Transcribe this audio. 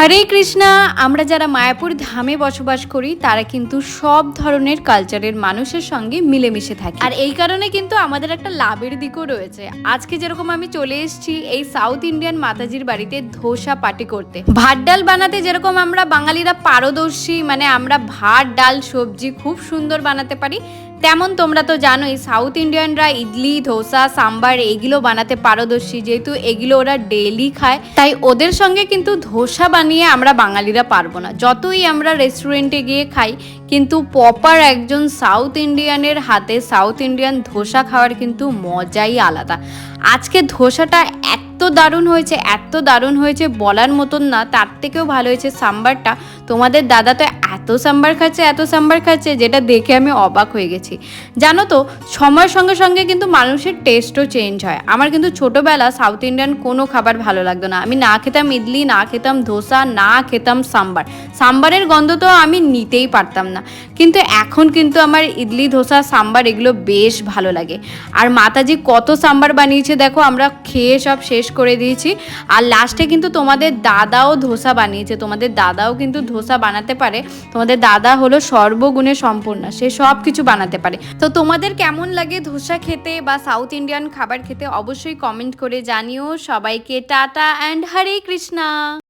হরে কৃষ্ণা। আমরা যারা মায়াপুর ধামে বসবাস করি তারা কিন্তু সব ধরনের কালচারের মানুষের সঙ্গে মিলেমিশে থাকি, আর এই কারণে কিন্তু আমাদের একটা লাভের দিকও রয়েছে। আজকে যেরকম আমি চলে এসেছি এই সাউথ ইন্ডিয়ান মাতাজির বাড়িতে ধোসা পার্টি করতে। ভাত ডাল বানাতে যেরকম আমরা বাঙালিরা পারদর্শী, মানে আমরা ভাত ডাল সবজি খুব সুন্দর বানাতে পারি, তেমন তোমরা তো জানোই সাউথ ইন্ডিয়ানরা ইডলি ধোসা সাম্বার এগুলো বানাতে পারদর্শী। যেহেতু এগুলো ওরা ডেইলি খায়, তাই ওদের সঙ্গে কিন্তু ধোসা বানিয়ে আমরা বাঙালিরা পারবো না। যতই আমরা রেস্টুরেন্টে গিয়ে খাই, কিন্তু প্রপার একজন সাউথ ইন্ডিয়ানের হাতে সাউথ ইন্ডিয়ান ধোসা খাওয়ার কিন্তু মজাই আলাদা। আজকে ধোসাটা এত দারুণ হয়েছে বলার মতন না। তার থেকেও ভালো হয়েছে সাম্বারটা। তোমাদের দাদা তো এত সাম্বার খাচ্ছে যেটা দেখে আমি অবাক হয়ে গেছি। জানো তো, সময়ের সঙ্গে সঙ্গে কিন্তু মানুষের টেস্টও চেঞ্জ হয়। আমার কিন্তু ছোটোবেলা সাউথ ইন্ডিয়ান কোনো খাবার ভালো লাগতো না। আমি না খেতাম ইডলি, না খেতাম ধোসা, না খেতাম সাম্বারের গন্ধ তো আমি নিতেই পারতাম না। কিন্তু এখন কিন্তু আমার ইডলি ধোসা সাম্বার এগুলো বেশ ভালো লাগে। আর মাতাজি কত সাম্বার বানিয়েছে দেখো, আমরা খেয়ে সব শেষ করে দিয়েছি। আর লাস্টে কিন্তু তোমাদের দাদাও ধোসা বানিয়েছে। তোমাদের দাদাও কিন্তু ধোসা বানাতে পারে। তোমাদের দাদা হলো সর্বগুণে সম্পূর্ণ, সে সব কিছু বানাতে পারে। তো তোমাদের কেমন লাগে ধোসা খেতে বা সাউথ ইন্ডিয়ান খাবার খেতে অবশ্যই কমেন্ট করে জানিও। সবাইকে টাটা অ্যান্ড হরে কৃষ্ণা।